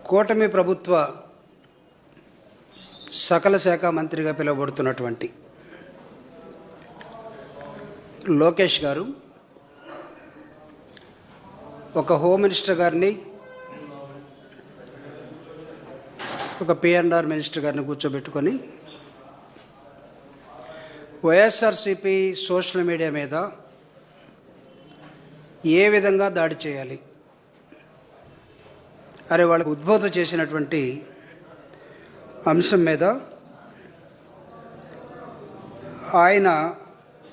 కూటమి ప్రభుత్వ సకల శాఖ మంత్రిగా పిలువబడుతున్నటువంటి లోకేష్ గారు ఒక హోమ్ మినిస్టర్ గారిని, ఒక పిఎన్ఆర్ మినిస్టర్ గారిని కూర్చోబెట్టుకొని వైఎస్ఆర్సీపీ సోషల్ మీడియా మీద ఏ విధంగా దాడి చేయాలి అరే వాళ్ళకు ఉద్బోధన చేసినటువంటి అంశం మీద ఆయన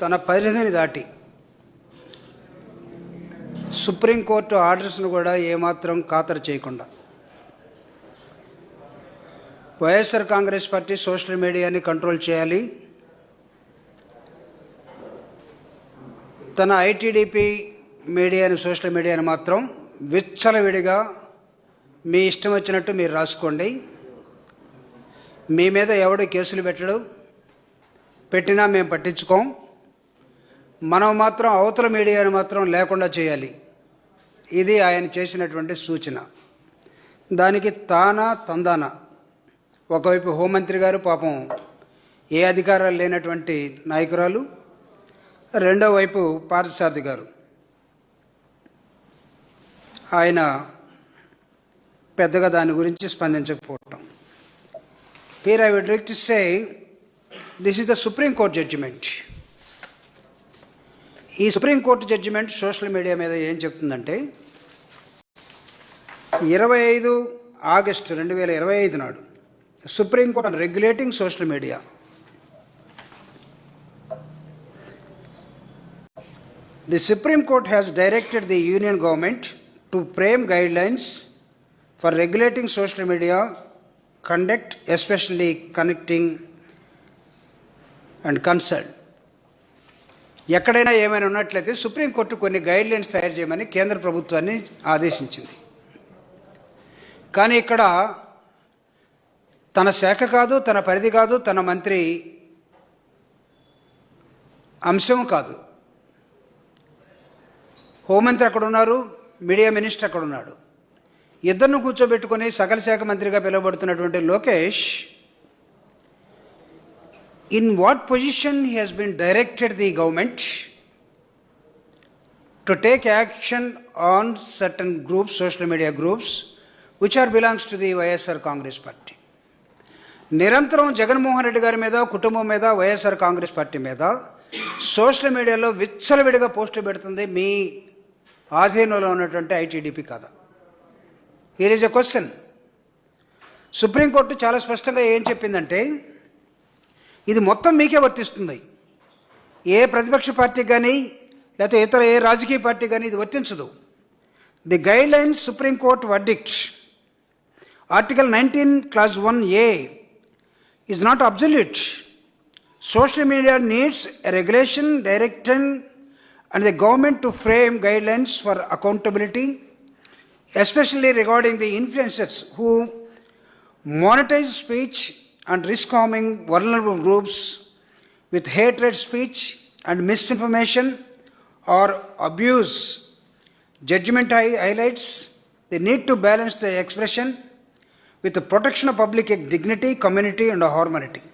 తన పరిధిని దాటి సుప్రీంకోర్టు ఆర్డర్స్ను కూడా ఏమాత్రం ఖాతరు చేయకుండా వైఎస్ఆర్ కాంగ్రెస్ పార్టీ సోషల్ మీడియాని కంట్రోల్ చేయాలి, తన ఐటీడీపీ మీడియాని సోషల్ మీడియాని మాత్రం విచ్చలవిడిగా మీ ఇష్టం వచ్చినట్టు మీరు రాసుకోండి, మీ మీద ఎవడు కేసులు పెట్టినా మేము పట్టించుకోం, మనం మాత్రం అవతల మీడియాని మాత్రం లేకుండా చేయాలి. ఇది ఆయన చేసినటువంటి సూచన. దానికి తందాన ఒకవైపు హోంమంత్రి గారు పాపం ఏ అధికారాలు లేనటువంటి నాయకురాలు, రెండో వైపు పార్థసారథి గారు ఆయన పెద్దగా దాని గురించి స్పందించకపోవటం. Here I would like to say, this is the Supreme Court judgment. ఈ సుప్రీంకోర్టు జడ్జిమెంట్ సోషల్ మీడియా మీద ఏం చెప్తుందంటే 25 ఆగస్టు 2025 నాడు supreme court on regulating social media the supreme court has directed the union government to frame guidelines for regulating social media conduct, especially connecting and concern. ఎక్కడైనా ఏమైనా ఉన్నట్లయితే supreme court కొన్ని guidelines తయారు చేయమని కేంద్ర ప్రభుత్వాన్ని ఆదేశించింది. కానీ ఇక్కడ తన శాఖ కాదు, తన పరిధి కాదు, తన మంత్రి అంశం కాదు. హోంమంత్రి అక్కడ ఉన్నారు, మీడియా మినిస్టర్ అక్కడ ఉన్నాడు. ఇద్దరిని కూర్చోబెట్టుకొని సకల శాఖ మంత్రిగా పిలువబడుతున్నటువంటి Lokesh in what position he has been directed the government to take action on certain groups, social media groups which are belongs to the YSR Congress party. నిరంతరం జగన్మోహన్ రెడ్డి గారి మీద, కుటుంబం మీద, వైఎస్ఆర్ కాంగ్రెస్ పార్టీ మీద సోషల్ మీడియాలో విచ్చలవిడిగా పోస్టులు పెడుతుంది మీ ఆధీనంలో ఉన్నటువంటి ఐటీడీపీ కాదా? Here is a question. Supreme court చాలా స్పష్టంగా ఏం చెప్పిందంటే ఇది మొత్తం మీకే వర్తిస్తుంది, ఏ ప్రతిపక్ష పార్టీకి కానీ లేకపోతే ఇతర ఏ రాజకీయ పార్టీ కానీ ఇది వర్తించదు. The guide lines supreme court verdict article 19 clause 1A is not absolute. Social media needs a regulation, direction and the government to frame guide lines for accountability, especially regarding the influencers who monetize speech and risk harming vulnerable groups with hatred speech and misinformation or abuse. Judgment highlights the need to balance the expression with the protection of public dignity, community and harmony.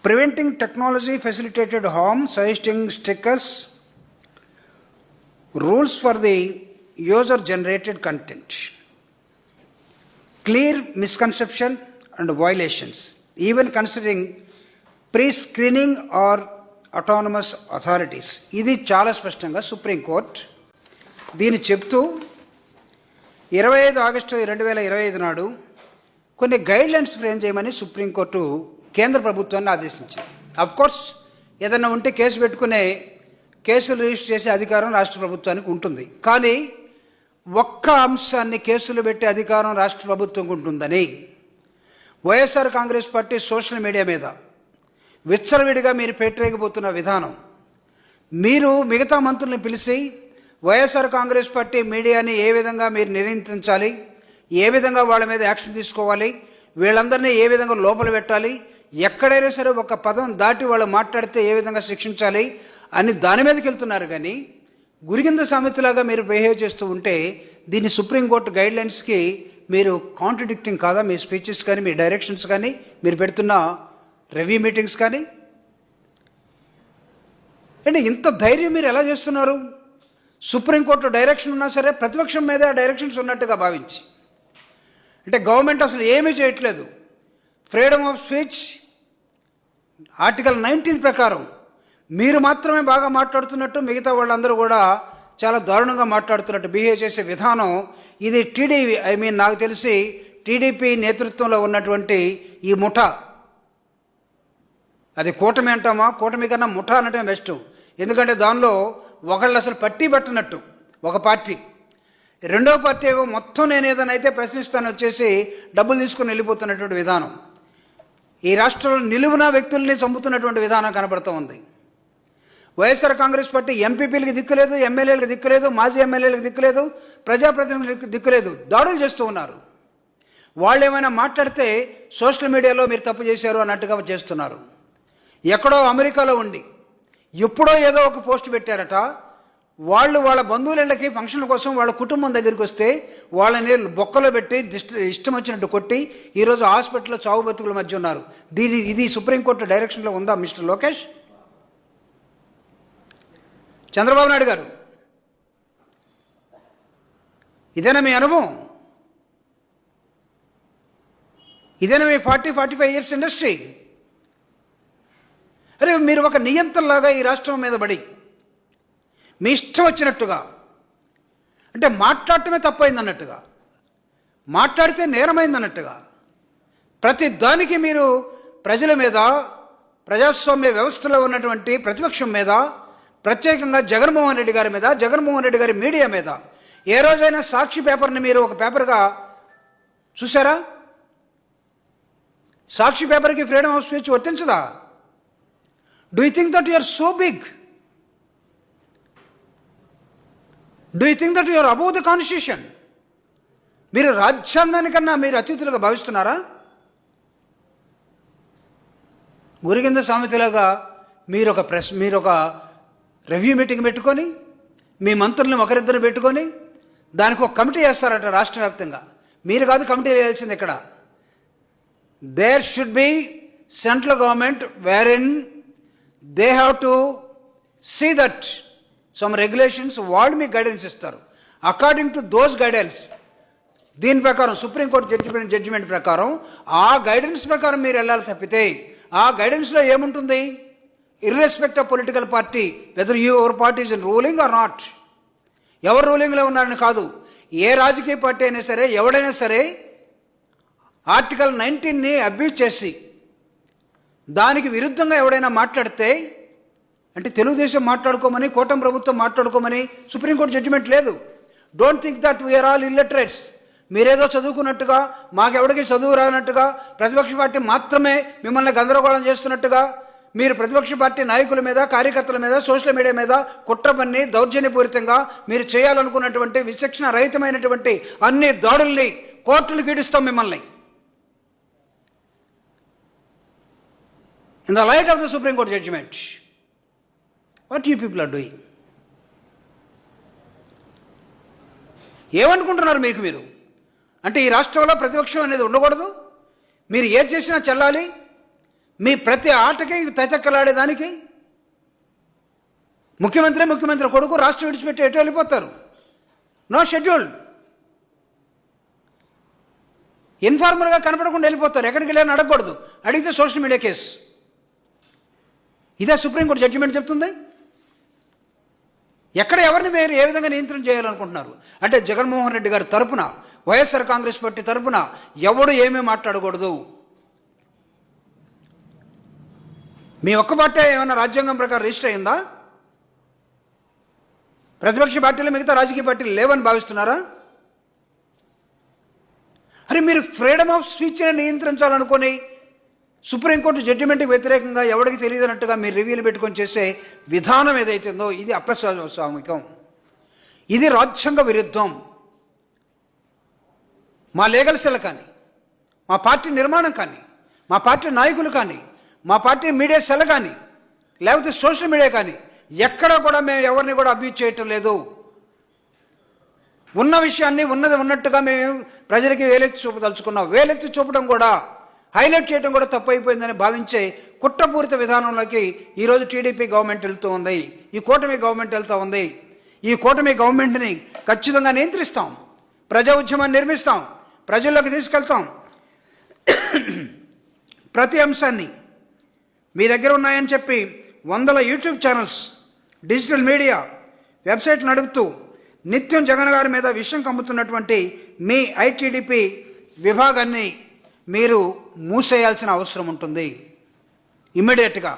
Preventing technology facilitated harm, suggesting stickers, rules for the user-generated content, clear misconception and violations, even considering pre-screening or autonomous authorities. ఇది చాలా స్పష్టంగా supreme court దీన్ని చెప్తూ 25 August 2025 నాడు కొన్ని guidelines frame చేయమని supreme court కేంద్ర ప్రభుత్వాన్ని ఆదేశించింది. అఫ్కోర్స్ ఏదన్నా ఉంటే కేసు పెట్టుకునే, కేసులు రిజిస్టర్ చేసే అధికారం రాష్ట్ర ప్రభుత్వానికి ఉంటుంది. కానీ ఒక్క అంశాన్ని కేసులు పెట్టే అధికారం రాష్ట్ర ప్రభుత్వంకు ఉంటుందని YSR Congress party social media మీద విచ్చలవిడిగా మీరు పెట్టలేకపోతున్న విధానం, మీరు మిగతా మంత్రుల్ని పిలిచి వైఎస్ఆర్ కాంగ్రెస్ పార్టీ మీడియాని ఏ విధంగా మీరు నియంత్రించాలి, ఏ విధంగా వాళ్ళ మీద యాక్షన్ తీసుకోవాలి, వీళ్ళందరినీ ఏ విధంగా లోపల పెట్టాలి, ఎక్కడైనా సరే ఒక పదం దాటి వాళ్ళు మాట్లాడితే ఏ విధంగా శిక్షించాలి అని దాని మీదకి వెళ్తున్నారు. కానీ గురిగింద సామెతలాగా మీరు బిహేవ్ చేస్తూ ఉంటే దీన్ని సుప్రీంకోర్టు గైడ్లైన్స్కి మీరు కాంట్రడిక్టింగ్ కాదా మీ స్పీచెస్ కానీ మీ డైరెక్షన్స్ కానీ మీరు పెడుతున్న రివ్యూ మీటింగ్స్ కానీ? అంటే ఇంత ధైర్యం మీరు ఎలా చేస్తున్నారు? సుప్రీంకోర్టు డైరెక్షన్ ఉన్నా సరే ప్రతిపక్షం మీద ఆ డైరెక్షన్స్ ఉన్నట్టుగా భావించి, అంటే గవర్నమెంట్ అసలు ఏమీ చేయట్లేదు. ఫ్రీడమ్ ఆఫ్ స్పీచ్ ఆర్టికల్ 19 ప్రకారం మీరు మాత్రమే బాగా మాట్లాడుతున్నట్టు, మిగతా వాళ్ళందరూ కూడా చాలా దారుణంగా మాట్లాడుతున్నట్టు బిహేవ్ చేసే విధానం ఇది నాకు తెలిసి టీడీపీ నేతృత్వంలో ఉన్నటువంటి ఈ ముఠా, అది కూటమి అంటామా, కూటమి కన్నా ముఠా అనటం బెస్ట్. ఎందుకంటే దానిలో ఒకళ్ళు అసలు పట్టి పట్టినట్టు ఒక పార్టీ, రెండో పార్టీ ఏమో మొత్తం నేను ఏదైనా అయితే ప్రశ్నిస్తాను వచ్చేసి డబ్బులు తీసుకుని వెళ్ళిపోతున్నటువంటి విధానం, ఈ రాష్ట్రంలో నిలువున వ్యక్తుల్ని చంపుతున్నటువంటి విధానం కనబడుతూ ఉంది. వైఎస్ఆర్ కాంగ్రెస్ పార్టీ ఎంపీపీలకు దిక్కులేదు, ఎమ్మెల్యేలకు దిక్కులేదు, మాజీ ఎమ్మెల్యేలకు దిక్కులేదు, ప్రజాప్రతినిధులకు దిక్కులేదు, దాడులు చేస్తూ ఉన్నారు. వాళ్ళు ఏమైనా మాట్లాడితే సోషల్ మీడియాలో మీరు తప్పు చేశారు అన్నట్టుగా చేస్తున్నారు. ఎక్కడో అమెరికాలో ఉండి ఎప్పుడో ఏదో ఒక పోస్ట్ పెట్టారట, వాళ్ళ బంధువులకి ఫంక్షన్ల కోసం వాళ్ళ కుటుంబం దగ్గరికి వస్తే వాళ్ళని బొక్కలో పెట్టి ఇష్టం వచ్చినట్టు కొట్టి ఈరోజు హాస్పిటల్లో చావు బతుకుల మధ్య ఉన్నారు. ఇది సుప్రీంకోర్టు డైరెక్షన్లో ఉందా మిస్టర్ లోకేష్? చంద్రబాబు నాయుడు గారు, ఇదేనా మీ అనుభవం? ఇదేనా మీ 40-45 ఇయర్స్ ఇండస్ట్రీ? అరే మీరు ఒక నియంత్రణలాగా ఈ రాష్ట్రం మీద పడి మీ ఇష్టం వచ్చినట్టుగా, అంటే మాట్లాడటమే తప్పైంది అన్నట్టుగా, మాట్లాడితే నేరమైంది అన్నట్టుగా, ప్రతి దానికి మీరు ప్రజల మీద, ప్రజాస్వామ్య వ్యవస్థలో ఉన్నటువంటి ప్రతిపక్షం మీద, ప్రత్యేకంగా జగన్మోహన్ రెడ్డి గారి మీద, జగన్మోహన్ రెడ్డి గారి మీడియా మీద ఏ రోజైనా సాక్షి పేపర్ని మీరు ఒక పేపర్గా చూసారా? సాక్షి పేపర్కి ఫ్రీడమ్ ఆఫ్ స్పీచ్ వర్తించదా? Do you think that you are so big? Do you think that you are above the constitution? మీరు రాజ్యాంగానికన్నా మీరు అతిథులుగా భావిస్తున్నారా? గురికింద సామెతలాగా మీరు ఒక రివ్యూ మీటింగ్ పెట్టుకొని మీ మంత్రులను ఒకరిద్దరు పెట్టుకొని దానికి ఒక కమిటీ వేస్తారట రాష్ట్ర వ్యాప్తంగా. మీరు కాదు కమిటీ వేయాల్సింది ఇక్కడ. There should be central government wherein they have to see that some regulations వాళ్ళు మీకు గైడెన్స్ ఇస్తారు. అకార్డింగ్ టు దోస్ గైడెన్స్, దీని ప్రకారం సుప్రీంకోర్టు జడ్జిమెంట్ ప్రకారం ఆ గైడెన్స్ ప్రకారం మీరు వెళ్ళాలి తప్పితే, ఆ గైడెన్స్లో ఏముంటుంది? Irrespect of political party, whether your party is in ruling or not, ఎవరు రూలింగ్లో ఉన్నారని కాదు, ఏ రాజకీయ పార్టీ అయినా సరే, ఎవడైనా సరే ఆర్టికల్ 19ని అబ్యూజ్ చేసి దానికి విరుద్ధంగా ఎవడైనా మాట్లాడితే, అంటే తెలుగుదేశం మాట్లాడుకోమని, కూటమి ప్రభుత్వం మాట్లాడుకోమని సుప్రీంకోర్టు జడ్జిమెంట్ లేదు. Don't think that we are all illiterates. మీరేదో చదువుకున్నట్టుగా, మాకెవడికి చదువు రానట్టుగా, ప్రతిపక్ష పార్టీ మాత్రమే మిమ్మల్ని గందరగోళం చేస్తున్నట్టుగా, మీరు ప్రతిపక్ష పార్టీ నాయకుల మీద, కార్యకర్తల మీద, సోషల్ మీడియా మీద కుట్ర పన్ని దౌర్జన్యపూరితంగా మీరు చేయాలనుకున్నటువంటి విచక్షణ రహితమైనటువంటి అన్ని దాడుల్ని కోర్టులు పీడిస్తాం మిమ్మల్ని. In the light of the supreme court judgement, what you people are doing? ఏమనుకుంటున్నారు మీరు? అంటే ఈ రాష్ట్రంలో ప్రతిపక్షం అనేది ఉండకూడదు, మీరు ఏది చేసినా చెల్లాలి, మీ ప్రతి ఆటకి తైతక్కలాడేదానికి ముఖ్యమంత్రి కొడుకు రాష్ట్రం విడిచిపెట్టి ఎటు వెళ్ళిపోతారు? నో షెడ్యూల్, ఇన్ఫార్మల్గా కనపడకుండా వెళ్ళిపోతారు. ఎక్కడికి వెళ్ళాలని అడగకూడదు, అడిగితే సోషల్ మీడియా కేసు. ఇదే సుప్రీంకోర్టు జడ్జిమెంట్ చెప్తుంది. ఎక్కడ ఎవరిని మీరు ఏ విధంగా నియంత్రణ చేయాలనుకుంటున్నారు? అంటే జగన్మోహన్ రెడ్డి గారి తరపున, వైఎస్ఆర్ కాంగ్రెస్ పార్టీ తరపున ఎవడు ఏమీ మాట్లాడకూడదు. మీ ఒక్క పార్టీ ఏమైనా రాజ్యాంగం ప్రకారం రిజిస్టర్ అయిందా? ప్రతిపక్ష పార్టీలు మిగతా రాజకీయ పార్టీలు లేవని భావిస్తున్నారా? అరే మీరు ఫ్రీడమ్ ఆఫ్ స్పీచ్ని నియంత్రించాలనుకొని సుప్రీంకోర్టు జడ్జిమెంట్కి వ్యతిరేకంగా ఎవరికి తెలియదన్నట్టుగా మీరు రివ్యూలు పెట్టుకొని చేసే విధానం ఏదైతుందో ఇది అప్రజాస్వామికం, ఇది రాజ్యాంగ విరుద్ధం. మా లీగల్ సెల్ కానీ, మా పార్టీ నిర్మాణం కానీ, మా పార్టీ నాయకులు కానీ, మా పార్టీ మీడియా సెల్ కానీ, లేకపోతే సోషల్ మీడియా కానీ ఎక్కడ కూడా మేము ఎవరిని కూడా అబ్యూజ్ చేయటం లేదు. ఉన్న విషయాన్ని ఉన్నది ఉన్నట్టుగా మేము ప్రజలకి వేలెత్తి చూపదలుచుకున్నాం. వేలెత్తి చూపడం కూడా, హైలైట్ చేయడం కూడా తప్పు అయిపోయిందని భావించే కుట్రపూరిత విధానంలోకి ఈరోజు టీడీపీ గవర్నమెంట్ వెళ్తూ ఉంది, ఈ కూటమి గవర్నమెంట్ వెళ్తూ ఉంది. ఈ కూటమి గవర్నమెంట్ని ఖచ్చితంగా నియంత్రిస్తాం, ప్రజా ఉద్యమాన్ని నిర్మిస్తాం, ప్రజల్లోకి తీసుకెళ్తాం. ప్రతి అంశాన్ని మీ దగ్గర ఉన్నాయని చెప్పి వందల యూట్యూబ్ ఛానల్స్, డిజిటల్ మీడియా, వెబ్సైట్లు నడుపుతూ నిత్యం జగన్ గారి మీద విషయం కమ్ముతున్నటువంటి మీ ఐటీడీపీ విభాగాన్ని మీరు మూసేయాల్సిన అవసరం ఉంటుంది. ఇమ్మీడియట్గా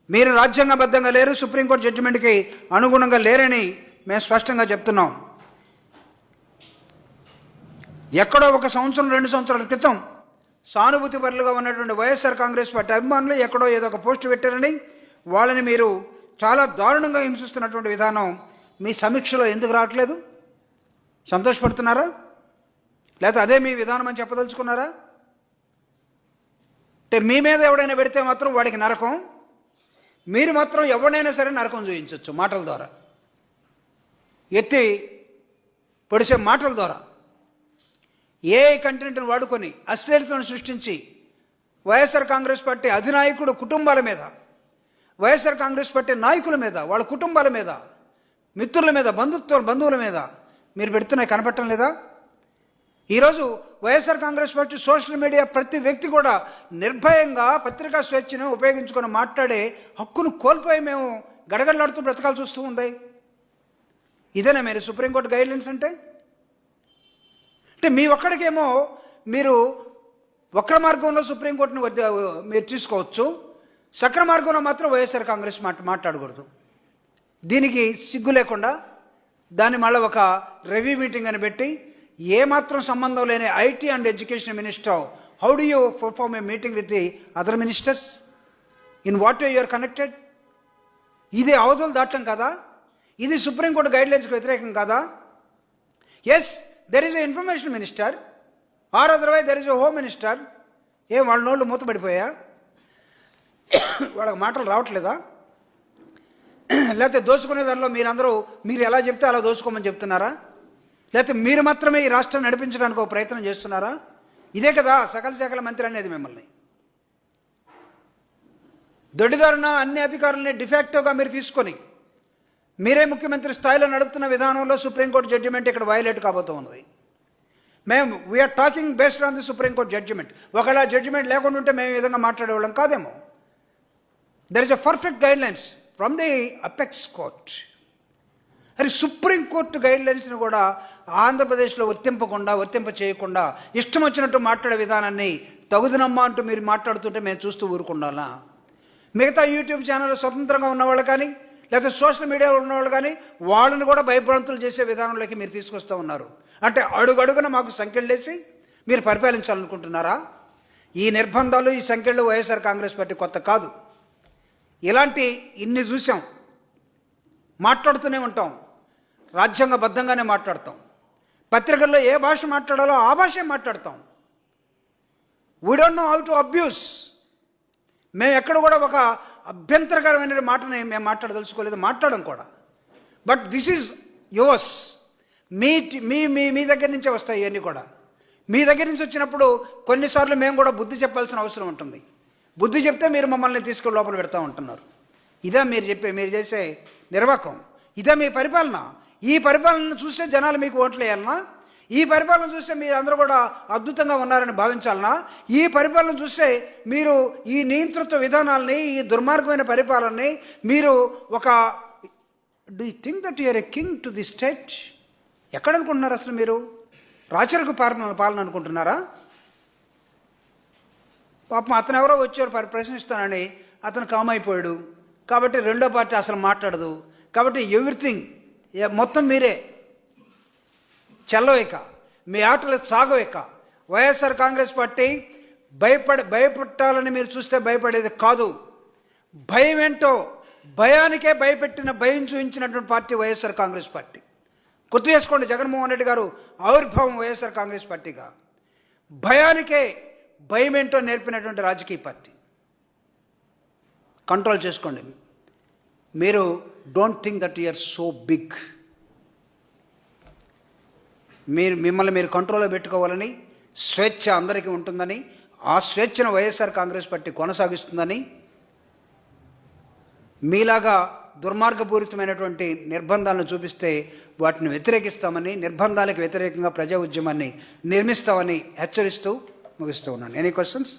మీరు రాజ్యాంగబద్ధంగా లేరు, సుప్రీంకోర్టు జడ్జిమెంట్కి అనుగుణంగా లేరని మేము స్పష్టంగా చెప్తున్నాం. ఎక్కడో ఒక సంవత్సరం 2 సంవత్సరాల క్రితం సానుభూతి పరులుగా ఉన్నటువంటి వైఎస్ఆర్ కాంగ్రెస్ పార్టీ అభిమానులు ఎక్కడో ఏదో ఒక పోస్టు పెట్టారని వాళ్ళని మీరు చాలా దారుణంగా హింసిస్తున్నటువంటి విధానం మీ సమీక్షలో ఎందుకు రావట్లేదు? సంతోషపడుతున్నారా? లేకపోతే అదే మీ విధానం అని చెప్పదలుచుకున్నారా? అంటే మీ మీద ఎవడైనా పెడితే మాత్రం వాడికి నరకం, మీరు మాత్రం ఎవడైనా సరే నరకం చూపించవచ్చు మాటల ద్వారా, ఎత్తి పొడిసే మాటల ద్వారా. ఏ కంటెంట్ను వాడుకొని అశ్లీలతను సృష్టించి వైఎస్ఆర్ కాంగ్రెస్ పార్టీ అధినాయకుడు కుటుంబాల మీద, వైఎస్ఆర్ కాంగ్రెస్ పార్టీ నాయకుల మీద, వాళ్ళ కుటుంబాల మీద, మిత్రుల మీద, బంధువుల మీద మీరు పెడుతున్నాయి కనపడటం లేదా? ఈరోజు YSR Congress party social media ప్రతి వ్యక్తి కూడా నిర్భయంగా పత్రికా స్వేచ్ఛను ఉపయోగించుకొని మాట్లాడే హక్కును కోల్పోయి మేము గడగడలాడుతూ బ్రతకాల్సి వస్తూ ఉంది. ఇదేనా మీరు సుప్రీంకోర్టు గైడ్లైన్స్ అంటే? అంటే మీ ఒక్కడికేమో మీరు వక్ర మార్గంలో సుప్రీంకోర్టును మీరు తీసుకోవచ్చు, సక్ర మార్గంలో మాత్రం వైఎస్ఆర్ కాంగ్రెస్ మాట్లాడకూడదు. దీనికి సిగ్గు లేకుండా దాన్ని మళ్ళీ ఒక రివ్యూ మీటింగ్ అని పెట్టి ఏమాత్రం సంబంధం లేని IT and education minister, how do you perform a meeting with the other ministers? In what way you are connected? ఇది అవధులు దాటం కదా? ఇది సుప్రీంకోర్టు గైడ్లైన్స్కి వ్యతిరేకం కదా? Yes, there is a information minister or otherwise there is a home minister. ఏం వాళ్ళ నోళ్ళు మూతపడిపోయా? వాళ్ళకి మాటలు రావట్లేదా? లేకపోతే దోచుకునే దానిలో మీరు ఎలా చెప్తే అలా దోచుకోమని చెప్తున్నారా? లేకపోతే మీరు మాత్రమే ఈ రాష్ట్రాన్ని నడిపించడానికి ఒక ప్రయత్నం చేస్తున్నారా? ఇదే కదా సకల శాఖల మంత్రి అనేది మిమ్మల్ని. దొడ్డిదారున అన్ని అధికారులని డిఫాక్టివ్గా మీరు తీసుకొని మీరే ముఖ్యమంత్రి స్థాయిలో నడుపుతున్న విధానంలో సుప్రీంకోర్టు జడ్జిమెంట్ ఇక్కడ వైలేట్ కాబోతూ ఉన్నది. మేము we are talking based on the supreme court judgement. ఒకవేళ జడ్జిమెంట్ లేకుండా ఉంటే మేము ఈ విధంగా మాట్లాడేవాళ్ళం కాదేమో. There is a perfect guidelines from the apex court. అది సుప్రీంకోర్టు గైడ్లైన్స్ని కూడా ఆంధ్రప్రదేశ్లో వర్తింప చేయకుండా ఇష్టం వచ్చినట్టు మాట్లాడే విధానాన్ని తగుదనమ్మా అంటూ మీరు మాట్లాడుతుంటే మేము చూస్తూ ఊరుకుండాలా? మిగతా యూట్యూబ్ ఛానల్ స్వతంత్రంగా ఉన్నవాళ్ళు కానీ లేకపోతే సోషల్ మీడియాలో ఉన్నవాళ్ళు కానీ వాళ్ళని కూడా భయభ్రాంతులు చేసే విధానంలోకి మీరు తీసుకొస్తూ ఉన్నారు. అంటే అడుగడుగున మాకు సంఖ్యలేసి మీరు పరిపాలించాలనుకుంటున్నారా? ఈ నిర్బంధాలు, ఈ సంఖ్యలు వైఎస్ఆర్ కాంగ్రెస్ పార్టీ కొత్త కాదు. ఇలాంటి ఇన్ని చూసాం, మాట్లాడుతూనే ఉంటాం, రాజ్యాంగబద్ధంగానే మాట్లాడతాం, పత్రికల్లో ఏ భాష మాట్లాడాలో ఆ భాషే మాట్లాడతాం. We don't know how to abuse. మేము ఎక్కడ కూడా ఒక అభ్యంతరకరమైన మాటని మేము మాట్లాడదలుచుకోలేదు, మాట్లాడడం కూడా. But this is yours. మీ మీ మీ దగ్గర నుంచే వస్తాయి ఇవన్నీ కూడా. మీ దగ్గర నుంచి వచ్చినప్పుడు కొన్నిసార్లు మేము కూడా బుద్ధి చెప్పాల్సిన అవసరం ఉంటుంది. బుద్ధి చెప్తే మీరు మమ్మల్ని తీసుకెళ్ళి లోపల పెడతా ఉంటున్నారు. ఇదే మీరు చేసే నిర్వాహకం, ఇదే మీ పరిపాలన. ఈ పరిపాలన చూస్తే జనాలు మీకు ఓట్లు వేయాలన్నా? ఈ పరిపాలన చూస్తే మీరు అందరూ కూడా అద్భుతంగా ఉన్నారని భావించాలన్నా? ఈ పరిపాలన చూస్తే మీరు ఈ నియంతృత్వ విధానాలని, ఈ దుర్మార్గమైన పరిపాలనని మీరు ఒక do you think that you're a king to the state? ఎక్కడ అనుకుంటున్నారు అసలు మీరు? రాచరిక పాలన అనుకుంటున్నారా? పాపం అతను ఎవరో వచ్చారు ప్రశ్నిస్తానని అతను కామ్ అయిపోయాడు కాబట్టి రెండో పార్టీ అసలు మాట్లాడదు కాబట్టి ఎవ్రీథింగ్ మొత్తం మీరే చెల్లవిక, మీ ఆటలు సాగవిక. వైఎస్ఆర్ కాంగ్రెస్ పార్టీ భయపెట్టాలని మీరు చూస్తే భయపడేది కాదు. భయం ఏంటో భయానికే భయం చూపించినటువంటి పార్టీ వైఎస్ఆర్ కాంగ్రెస్ పార్టీ. గుర్తు చేసుకోండి, జగన్మోహన్ రెడ్డి గారు ఆవిర్భావం వైఎస్ఆర్ కాంగ్రెస్ పార్టీగా భయానికే భయం ఏంటో నేర్పినటువంటి రాజకీయ పార్టీ. కంట్రోల్ చేసుకోండి. మీరు don't think that you are so big. మిమ్మల్ని మీరు కంట్రోల్లో పెట్టుకోవాలని, స్వేచ్ఛ అందరికీ ఉంటుందని, ఆ స్వేచ్ఛను వైఎస్ఆర్ కాంగ్రెస్ పార్టీ కొనసాగిస్తుందని, మీలాగా దుర్మార్గపూరితమైనటువంటి నిర్బంధాలను చూపిస్తే వాటిని వ్యతిరేకిస్తామని, నిర్బంధాలకు వ్యతిరేకంగా ప్రజా ఉద్యమాన్ని నిర్మిస్తామని హెచ్చరిస్తూ ముగిస్తూ ఉన్నాను. Any questions?